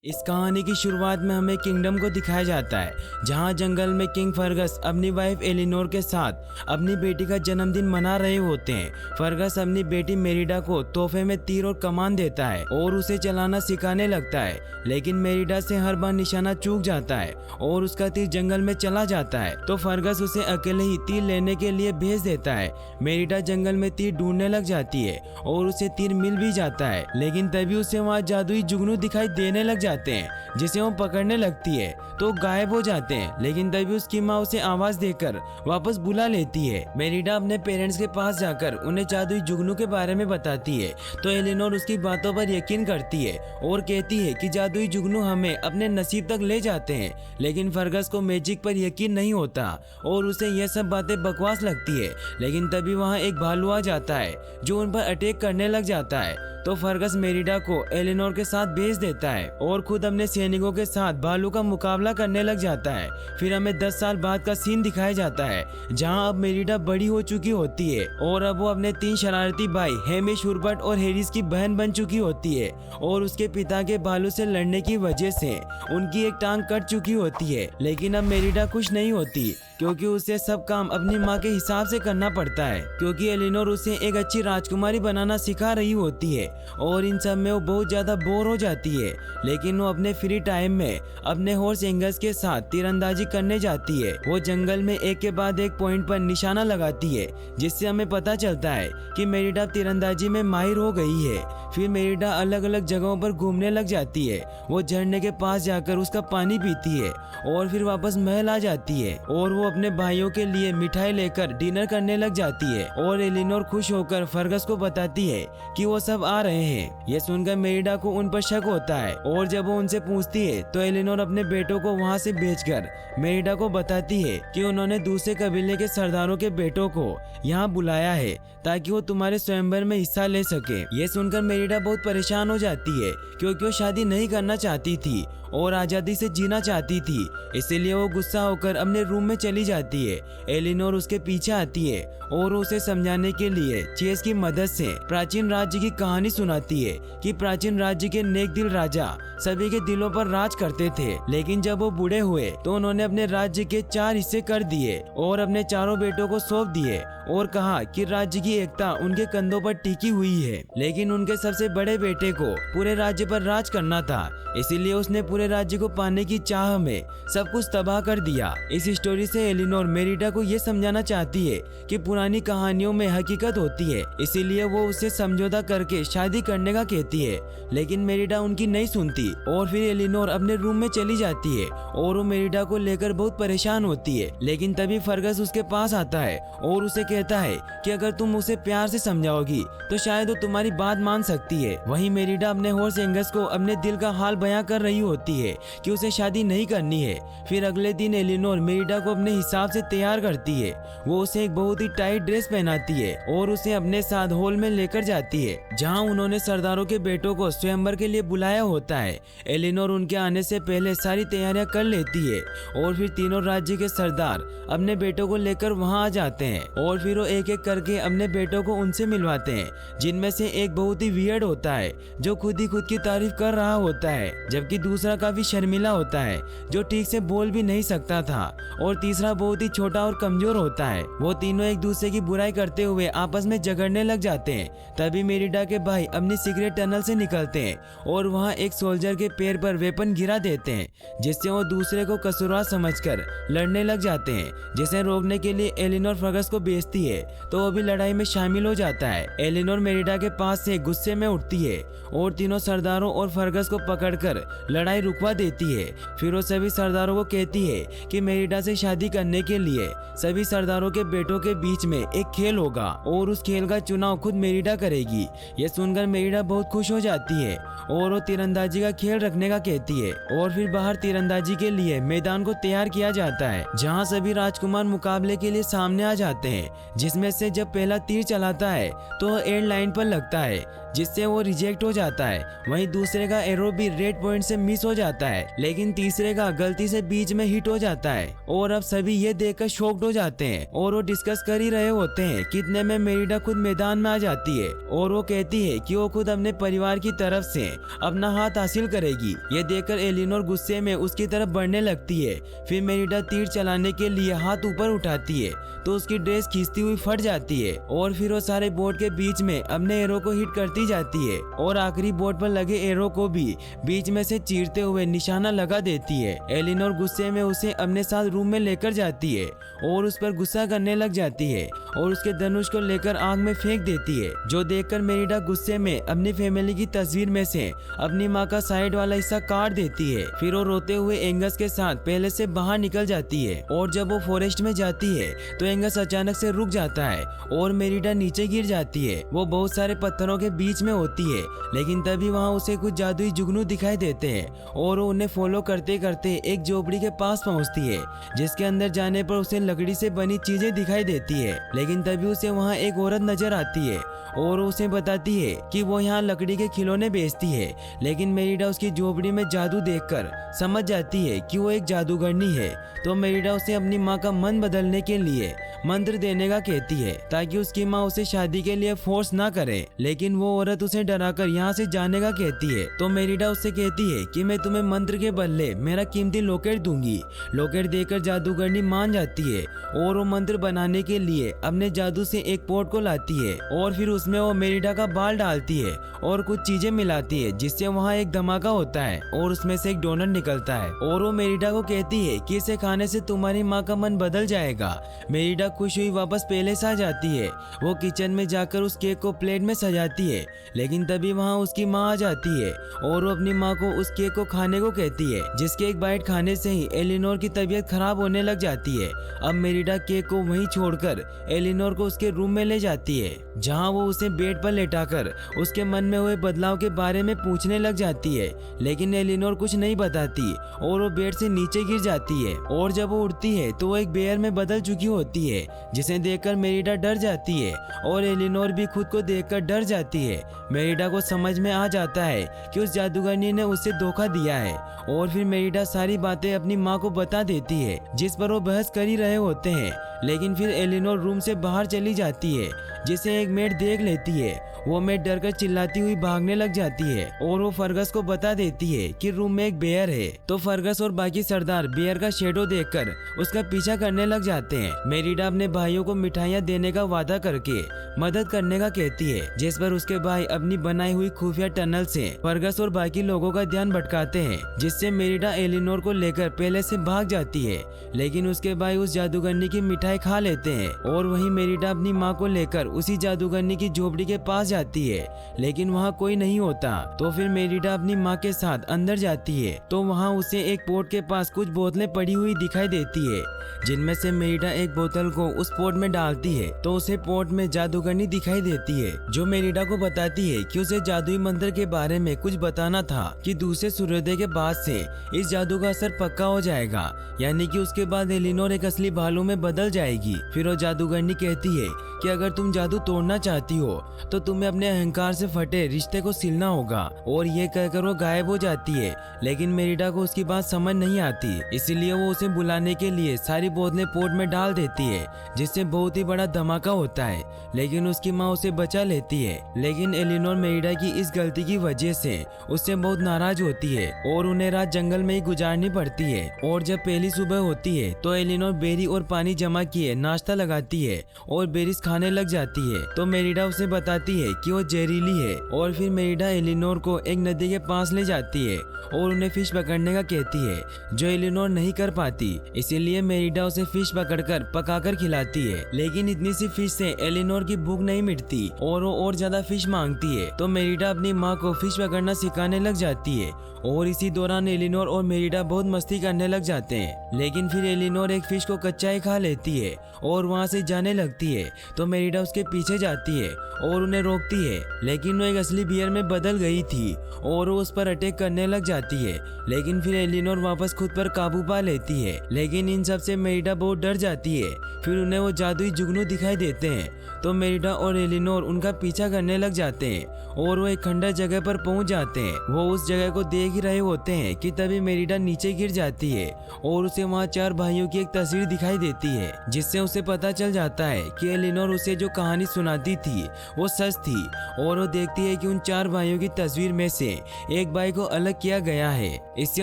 इस कहानी की शुरुआत में हमें किंगडम को दिखाया जाता है, जहां जंगल में किंग फर्गस अपनी वाइफ एलिनोर के साथ अपनी बेटी का जन्मदिन मना रहे होते हैं। फर्गस अपनी बेटी मेरिडा को तोहफे में तीर और कमान देता है और उसे चलाना सिखाने लगता है, लेकिन मेरिडा से हर बार निशाना चूक जाता है और उसका तीर जंगल में चला जाता है। तो फर्गस उसे अकेले ही तीर लेने के लिए भेज देता है। मेरिडा जंगल में तीर ढूंढने लग जाती है और उसे तीर मिल भी जाता है, लेकिन तभी उसे वहाँ जादुई जुगनू दिखाई देने लग जाते हैं, जिसे वो पकड़ने लगती है तो गायब हो जाते हैं। लेकिन तभी उसकी माँ उसे आवाज देकर वापस बुला लेती है। मेरिडा अपने पेरेंट्स के पास जाकर उन्हें जादुई जुगनू के बारे में बताती है, तो एलिनोर उसकी बातों पर यकीन करती है और कहती है कि जादुई जुगनू हमें अपने नसीब तक ले जाते हैं। लेकिन फर्गस को मैजिक पर यकीन नहीं होता और उसे यह सब बातें बकवास लगती है। लेकिन तभी वहाँ एक भालू आ जाता है जो उन पर अटैक करने लग जाता है, तो फर्गस मेरिडा को एलिनोर के साथ भेज देता है और खुद अपने सैनिकों के साथ भालू का मुकाबला करने लग जाता है। फिर हमें 10 साल बाद का सीन दिखाया जाता है, जहां अब मेरिडा बड़ी हो चुकी होती है और अब वो अपने 3 शरारती भाई हेमिश, हुर्बर्ट और हैरिस की बहन बन चुकी होती है और उसके पिता के भालू से लड़ने की वजह से उनकी एक टांग कट चुकी होती है। लेकिन अब मेरिडा खुश नहीं होती, क्योंकि उसे सब काम अपनी माँ के हिसाब से करना पड़ता है, क्योंकि एलिनोर उसे एक अच्छी राजकुमारी बनाना सिखा रही होती है और इन सब में वो बहुत ज्यादा बोर हो जाती है। लेकिन वो अपने फ्री टाइम में अपने हॉर्स एंगर्स के साथ तीरंदाजी करने जाती है। वो जंगल में एक के बाद एक पॉइंट पर निशाना लगाती है, जिससे हमें पता चलता है कि मेरिडा तीरंदाजी में माहिर हो गई है। फिर मेरिडा अलग अलग जगहों पर घूमने लग जाती है। वो झरने के पास जाकर उसका पानी पीती है और फिर वापस महल आ जाती है और वो अपने भाइयों के लिए मिठाई लेकर डिनर करने लग जाती है और एलिनोर खुश होकर फर्गस को बताती है कि वो सब आ रहे हैं। ये सुनकर मेरिडा को उन पर शक होता है और जब वो उनसे पूछती है तो एलिनोर अपने बेटों को वहाँ से भेजकर मेरिडा को बताती है कि उन्होंने दूसरे कबीले के सरदारों के बेटों को यहाँ बुलाया है ताकि वो तुम्हारे स्वयंवर में हिस्सा ले सके। ये सुनकर मेरिडा बहुत परेशान हो जाती है, क्योंकि वो शादी नहीं करना चाहती थी और आजादी से जीना चाहती थी। इसीलिए वो गुस्सा होकर अपने रूम में चली जाती है। एलिनोर उसके पीछे आती है और उसे समझाने के लिए चेस की मदद से प्राचीन राज्य की कहानी सुनाती है कि प्राचीन राज्य के नेक दिल राजा सभी के दिलों पर राज करते थे, लेकिन जब वो बूढ़े हुए तो उन्होंने अपने राज्य के 4 हिस्से कर दिए और अपने चारों बेटों को सौंप दिए और कहा कि राज्य की एकता उनके कंधों पर टिकी हुई है। लेकिन उनके सबसे बड़े बेटे को पूरे राज्य पर राज करना था, इसीलिए उसने पूरे राज्य को पाने की चाह में सब कुछ तबाह कर दिया। इस स्टोरी से एलिनोर मेरिडा को ये समझाना चाहती है कि पुरानी कहानियों में हकीकत होती है, इसीलिए वो उससे समझौता करके शादी करने का कहती है। लेकिन मेरिडा उनकी नहीं सुनती और फिर एलिनोर अपने रूम में चली जाती है और वो मेरिडा को लेकर बहुत परेशान होती है। लेकिन तभी फर्गस उसके पास आता है और उसे कहता है कि अगर तुम उसे प्यार से समझाओगी तो शायद वो तुम्हारी बात मान सकती है। वहीं मेरिडा अपने हॉर्स एंगर्स को अपने दिल का हाल बयां कर रही होती है कि उसे शादी नहीं करनी है। फिर अगले दिन एलिनोर मेरिडा को अपने हिसाब से तैयार करती है। वो उसे एक बहुत ही टाइट ड्रेस पहनाती है और उसे अपने साथ हॉल में लेकर जाती है, जहां उन्होंने सरदारों के बेटों को स्वयंवर के लिए बुलाया होता है। एलिनोर उनके आने से पहले सारी तैयारियां कर लेती है और फिर तीनों राज्य के सरदार अपने बेटों को लेकर वहां आ जाते हैं और फिर वो एक एक करके अपने बेटों को उनसे मिलवाते हैं, जिनमें से एक बहुत ही वियर्ड होता है जो खुद ही खुद की तारीफ कर रहा होता है, जबकि दूसरा काफी शर्मिला होता है जो ठीक से बोल भी नहीं सकता था, और तीसरा बहुत ही छोटा और कमजोर होता है। वो तीनों एक दूसरे की बुराई करते हुए आपस में झगड़ने लग जाते हैं। तभी मेरिडा के भाई अपनी सीक्रेट टनल से निकलते हैं और वहाँ एक सोल्जर के पैर पर वेपन गिरा देते हैं, जिससे वो दूसरे को कसूरवार समझकर लड़ने लग जाते हैं। जिसे रोकने के लिए एलिनोर फर्गस को भेजती है तो वो भी लड़ाई में शामिल हो जाता है। एलिनोर मेरिडा के पास से गुस्से में उठती है और तीनों सरदारों और फर्गस को पकड़कर लड़ाई रुकवा देती है। फिर वो सभी सरदारों को कहती है कि मेरिडा से शादी करने के लिए सभी सरदारों के बेटों के बीच में एक खेल होगा और उस खेल का चुनाव खुद मेरिडा करेगी। ये सुनकर मेरिडा बहुत खुश हो जाती है और वो तीरंदाजी का खेल रखने का कहती है और फिर बाहर तीरंदाजी के लिए मैदान को तैयार किया जाता है, जहां सभी राजकुमार मुकाबले के लिए सामने आ जाते हैं। जिसमें से जब पहला तीर चलाता है तो एंड लाइन पर लगता है, जिससे वो रिजेक्ट हो जाता है। वहीं दूसरे का एरो भी रेड पॉइंट से मिस हो जाता है, लेकिन तीसरे का गलती से बीच में हिट हो जाता है। और अब सभी ये देखकर शॉक्ड हो जाते हैं और वो डिस्कस कर ही रहे होते हैं। कितने में मेरिडा खुद मैदान में आ जाती है और वो कहती है कि वो खुद अपने परिवार की तरफ से अपना हाथ हासिल करेगी। ये देखकर एलिनोर गुस्से में उसकी तरफ बढ़ने लगती है। फिर मेरिडा तीर चलाने के लिए हाथ ऊपर उठाती है तो उसकी ड्रेस खींचती हुई फट जाती है और फिर वो सारे बोर्ड के बीच में अपने एरो को हिट करती जाती है और आखिरी बोर्ड पर लगे एरो को भी बीच में से चीरते हुए निशाना लगा देती है। एलिनोर गुस्से में उसे अपने साथ रूम में लेकर जाती है और उस पर गुस्सा करने लग जाती है और उसके धनुष को लेकर आग में फेंक देती है, जो देखकर मेरिडा गुस्से में अपनी फैमिली की तस्वीर में से अपनी माँ का साइड वाला हिस्सा काट देती है। फिर वो रोते हुए एंगस के साथ पहले से बाहर निकल जाती है और जब वो फॉरेस्ट में जाती है तो एंगस अचानक से रुक जाता है और मेरिडा नीचे गिर जाती है। वो बहुत सारे पत्थरों के बीच में होती है, लेकिन तभी वहाँ उसे कुछ जादुई जुगनू दिखाई देते हैं और वो उन्हें फॉलो करते करते एक झोपड़ी के पास पहुँचती है, जिसके अंदर जाने पर उसे लकड़ी से बनी चीजें दिखाई देती है। लेकिन तभी उसे वहाँ एक औरत नजर आती है और उसे बताती है कि वो यहाँ लकड़ी के खिलौने बेचती है। लेकिन मेरिडा उसकी झोपड़ी में जादू देखकर समझ जाती है कि वो एक जादूगरनी है, तो मेरिडा उसे अपनी माँ का मन बदलने के लिए मंत्र देने का कहती है ताकि उसकी माँ उसे शादी के लिए फोर्स ना करे। लेकिन वो औरत उसे डराकर यहाँ से जाने का कहती है, तो मेरिडा उससे कहती है कि मैं तुम्हें मंत्र के बदले मेरा कीमती लॉकेट दूंगी। लॉकेट देकर जादूगरनी मान जाती है और वो मंत्र बनाने के लिए अपने जादू से एक पॉट को लाती है और फिर उसमें वो मेरिडा का बाल डालती है और कुछ चीजें मिलाती है, जिससे वहाँ एक धमाका होता है और उसमें से एक डोनट निकलता है और वो मेरिडा को कहती है कि इसे खाने से तुम्हारी माँ का मन बदल जाएगा। मेरिडा खुश हुई वापस पहले से आ जाती है। वो किचन में जाकर उस केक को प्लेट में सजाती है, लेकिन तभी वहाँ उसकी माँ आ जाती है और वो अपनी माँ को उस केक को खाने को कहती है, जिसके एक बाइट खाने से ही एलिनोर की तबीयत खराब होने लग जाती है। अब मेरिडा केक को वहीं छोड़कर एलिनोर को उसके रूम में ले जाती है, जहाँ वो उसे बेड पर लेटाकर उसके मन में हुए बदलाव के बारे में पूछने लग जाती है। लेकिन एलिनोर कुछ नहीं बताती और वो बेड से नीचे गिर जाती है और जब वो उठती है तो वो एक बेयर में बदल चुकी होती है, जिसे देखकर मेरिडा डर जाती है और एलिनोर भी खुद को देखकर डर जाती है। मेरिडा को समझ में आ जाता है कि उस जादूगरनी ने उसे धोखा दिया है और फिर मेरिडा सारी बातें अपनी माँ को बता देती है, जिस पर वो बहस कर ही रहे होते हैं। लेकिन फिर एलिनोर रूम से बाहर चली जाती है, जिसे एक मेड देख लेती है। वो मेड डरकर चिल्लाती हुई भागने लग जाती है और वो फर्गस को बता देती है कि रूम में एक बेयर है। तो फर्गस और बाकी सरदार बेयर का शेडो देखकर उसका पीछा करने लग जाते हैं। मेरिडा अपने भाइयों को मिठाइयाँ देने का वादा करके मदद करने का कहती है, जिस पर उसके भाई अपनी बनाई हुई खुफिया टनल से फर्गस और बाकी लोगों का ध्यान भटकाते हैं, जिससे मेरिडा एलिनोर को लेकर पहले से भाग जाती है। लेकिन उसके भाई उस जादूगरनी की मिठाई खा लेते हैं और वहीं मेरिडा अपनी माँ को लेकर उसी जादूगरनी की झोपड़ी के पास जाती है, लेकिन वहाँ कोई नहीं होता। तो फिर मेरिडा अपनी माँ के साथ अंदर जाती है तो वहाँ उसे एक पोट के पास कुछ बोतलें पड़ी हुई दिखाई देती है, जिनमें से मेरिडा एक बोतल को उस पोट में डालती है तो उसे पोट में जादूगरनी दिखाई देती है, जो मेरिडा को बताती है कि उसे जादुई मंत्र के बारे में कुछ बताना था कि दूसरे सूर्योदय के बाद से इस जादू का असर पक्का हो जाएगा, यानी कि उसके बाद एलिनोर एक असली भालू में बदल जाएगी। फिर वो जादूगरनी कहती है कि अगर तुम जादू तोड़ना चाहती हो तो तुम्हें अपने अहंकार से फटे रिश्ते को सिलना होगा, और ये कहकर वो गायब हो जाती है। लेकिन मेरिडा को उसकी बात समझ नहीं आती, इसीलिए वो उसे बुलाने के लिए सारी बोतलें पोट में डाल देती है, जिससे बहुत ही बड़ा धमाका होता है। लेकिन उसकी माँ उसे बचा लेती है। लेकिन एलिनोर मेरिडा की इस गलती की वजह से उससे बहुत नाराज होती है और उन्हें रात जंगल में ही गुजारनी पड़ती है। और जब पहली सुबह होती है तो एलिनोर बेरी और पानी जमा किए नाश्ता लगाती है और बेरीज खाने लग जाती है। तो मेरिडा उसे बताती है कि वो जहरीली है और फिर मेरिडा एलिनोर को एक नदी के पास ले जाती है और उन्हें फिश पकड़ने का कहती है, जो एलिनोर नहीं कर पाती। इसीलिए मेरिडा उसे फिश पकड़कर पकाकर खिलाती है। लेकिन इतनी सी फिश से एलिनोर की भूख नहीं मिटती और वो और ज्यादा फिश मांगती है। तो मेरिडा अपनी माँ को फिश पकड़ना सिखाने लग जाती है और इसी दौरान एलिनोर और मेरिडा बहुत मस्ती करने लग जाते हैं। लेकिन फिर एलिनोर एक फिश को कच्चा ही खा लेती है और वहाँ से जाने लगती है। तो तो मेरिडा उसके पीछे जाती है और उन्हें रोकती है, लेकिन वो एक असली बियर में बदल गई थी और वो उस पर अटैक करने लग जाती है। लेकिन फिर एलिनोर वापस खुद पर काबू पा लेती है, लेकिन इन सब से मेरिडा बहुत डर जाती है। फिर उन्हें वो जादुई जुगनू दिखाई देते हैं, तो मेरिडा और एलिनोर उनका पीछा करने लग जाते हैं और वो एक खंडर जगह पर पहुंच जाते हैं। वो उस जगह को देख ही रहे होते हैं कि तभी मेरिडा नीचे गिर जाती है और उसे वहाँ 4 भाइयों की एक तस्वीर दिखाई देती है, जिससे उसे पता चल जाता है कि एलिनोर उसे जो कहानी सुनाती थी वो सच थी। और वो देखती है कि उन 4 भाइयों की तस्वीर में से एक भाई को अलग किया गया है। इससे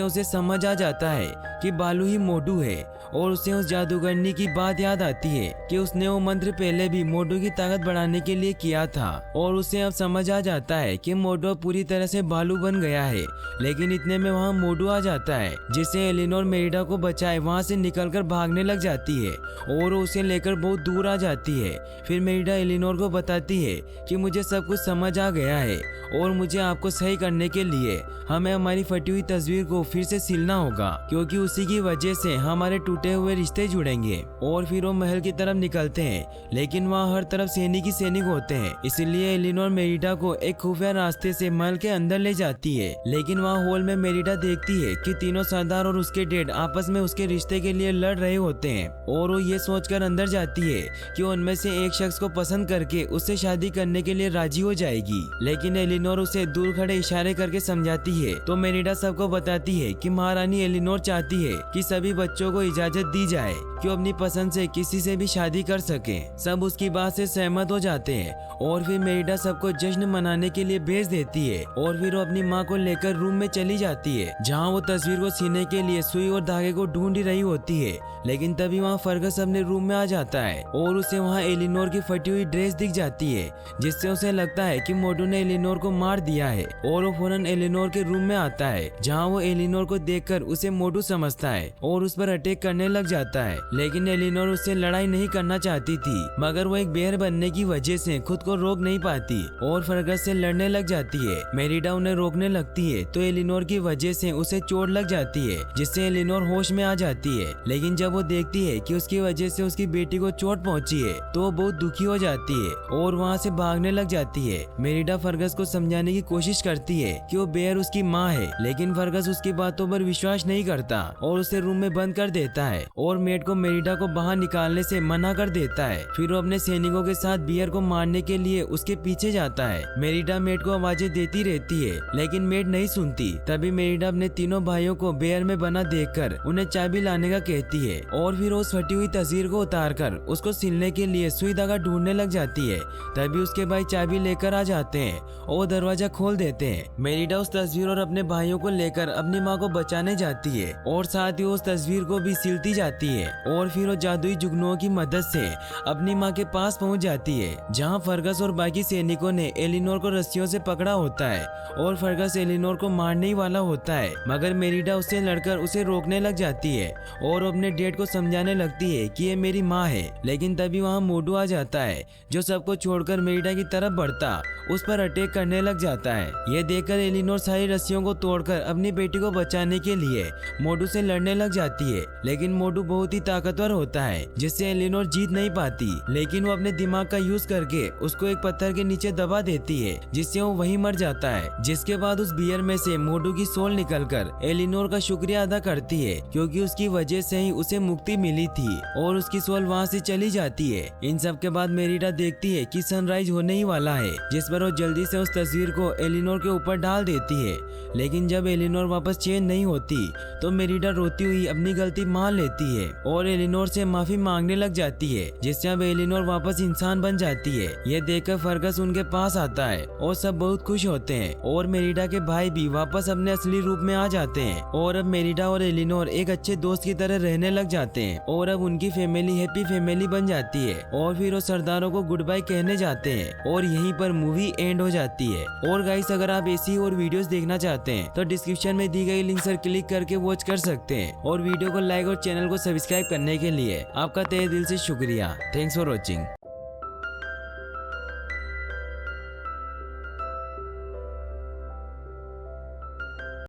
उसे समझ आ जाता है कि बालू ही मोटू है और उसे उस जादूगरनी की बात याद आती है कि उसने वो मंत्र पहले भी मोटू की ताकत बढ़ाने के लिए किया था। और उसे अब समझ आ जाता है कि मोटू पूरी तरह से भालू बन गया है। लेकिन इतने में वहाँ मोटू आ जाता है, जिससे एलिनोर मेरिडा को बचाए वहाँ से निकलकर भागने लग जाती है और उसे लेकर बहुत दूर आ जाती है। फिर मेरिडा एलिनोर को बताती है कि मुझे सब कुछ समझ आ गया है और मुझे आपको सही करने के लिए हमें हमारी फटी हुई तस्वीर को फिर से सिलना होगा, क्योंकि उसी की वजह से हमारे टूटे हुए रिश्ते जुड़ेंगे। और फिर वो महल की तरफ निकलते हैं, लेकिन वहाँ हर तरफ सैनिक ही सैनिक होते हैं। इसलिए एलिनोर मेरिडा को एक खुफिया रास्ते से महल के अंदर ले जाती है। लेकिन वहाँ हॉल में मेरिडा देखती है कि तीनों सरदार और उसके डेड आपस में उसके रिश्ते के लिए लड़ रहे होते हैं और वो ये सोचकर अंदर जाती है कि उनमें से एक शख्स को पसंद करके उससे शादी करने के लिए राजी हो जाएगी। लेकिन एलिनोर उसे दूर खड़े इशारे करके समझाती है, तो मेरिडा सबको बताती है कि महारानी एलिनोर चाहती है कि सभी बच्चों को इजाजत दी जाए कि वो अपनी पसंद से किसी से भी शादी कर सके। सब उसकी बात से सहमत हो जाते हैं और फिर मेरिडा सबको जश्न मनाने के लिए भेज देती है और फिर वो अपनी माँ को लेकर रूम में चली जाती है, जहाँ वो तस्वीर को सीने के लिए सुई और धागे को ढूंढ रही होती है। लेकिन तभी वहाँ फर्गस अपने रूम में आ जाता है और उसे वहाँ एलिनोर की फटी हुई ड्रेस दिख जाती है, जिससे उसे लगता है कि मोटू ने एलिनोर को मार दिया है। और वो फौरन एलिनोर के रूम में आता है, जहाँ वो एलिनोर को देखकर उसे मोटू समझता है और उस पर अटैक करने लग जाता है। लेकिन एलिनोर उससे लड़ाई नहीं करना चाहती थी, मगर वो एक बेर बनने की वजह से खुद को रोक नहीं पाती और फर्गस से लड़ने लग जाती है। मेरिडा उन्हें रोकने लगती है तो एलिनोर की वजह से उसे चोट लग जाती है, जिससे एलिनोर होश में आ जाती है। लेकिन जब वो देखती है कि उसकी वजह से उसकी बेटी को चोट पहुंची है तो वो बहुत दुखी हो जाती है और वहाँ से भागने लग जाती है। मेरिडा फर्गस को समझाने की कोशिश करती है कि वो बेयर उसकी माँ है, लेकिन फर्गस उसकी बातों पर विश्वास नहीं करता और उसे रूम में बंद कर देता है और मेड को मेरिडा को बाहर निकालने से मना कर देता है। फिर वो अपने सैनिकों के साथ बियर को मारने के लिए उसके पीछे जाता है। मेरिडा मेड को आवाजें देती रहती है, लेकिन मेड नहीं सुनती। तभी मेरिडा अपने तीनों भाइयों को बेयर में बना देखकर उन्हें चाबी लाने का कहती है और फिर उस फटी हुई तस्वीर को उतारकर उसको सिलने के लिए सुई धागा ढूंढने लग जाती है। तभी उसके भाई चाबी लेकर आ जाते हैं और दरवाजा खोल देते हैं। मेरिडा उस तस्वीर और अपने भाइयों को लेकर अपनी माँ को बचाने जाती है और साथ ही उस तस्वीर को भी सिलती जाती है और फिर वो जादुई जुगनुओं की मदद से अपनी माँ के पास पहुँच जाती है, जहाँ फर्गस और बाकी सैनिकों ने एलिनोर को रस्सियों से पकड़ा होता है और फर्गस एलिनोर को मारने ही वाला होता है, मगर मेरिडा उससे लड़कर उसे रोकने लग जाती है और अपने डेड को समझाने लगती है कि ये मेरी माँ है। लेकिन तभी वहाँ मोटू आ जाता है, जो सबको छोड़कर मेरिडा की तरफ बढ़ता उस पर अटैक करने लग जाता है। ये देखकर एलिनोर सारी रस्सियों को तोड़कर अपनी बेटी को बचाने के लिए मोटू से लड़ने लग जाती है, लेकिन मोटू बहुत ही ताकतवर होता है, जिससे एलिनोर जीत नहीं पाती। लेकिन वो अपने दिमाग का यूज करके उसको एक पत्थर के नीचे दबा देती है, जिससे वो वहीं मर जाता है। जिसके बाद उस बियर में से मोटू की सोल निकलकर एलिनोर का शुक्रिया अदा करती है, क्योंकि उसकी वजह से ही उसे मुक्ति मिली थी और उसकी सोल वहाँ से चली जाती है। इन सब के बाद मेरिडा देखती है कि सनराइज होने ही वाला है, जिस पर वो जल्दी से उस तस्वीर को एलिनोर के ऊपर डाल देती है। लेकिन जब एलिनोर वापस चेंज नहीं होती तो मेरिडा रोती हुई अपनी गलती मान लेती है और एलिनोर से माफी मांगने लग जाती है, जिससे अब एलिनोर वापस इंसान बन जाती है। ये देखकर फर्गस उनके पास आता है और सब बहुत खुश होते हैं और मेरिडा के भाई भी वापस अपने असली रूप में आ जाते हैं और अब मेरिडा और एलिनोर एक अच्छे दोस्त की तरह रहने लग जाते हैं और अब उनकी फैमिली हैप्पी फैमिली बन जाती है। और फिर वो सरदारों को गुड बाय कहने जाते हैं और यहीं पर मूवी एंड हो जाती है। और गाइस, अगर आप ऐसी और वीडियोस देखना चाहते हैं तो डिस्क्रिप्शन में दी गई लिंक पर क्लिक करके वॉच कर सकते हैं और वीडियो को लाइक और चैनल को सब्सक्राइब करने के लिए आपका तहे दिल से शुक्रिया। Thanks for watching.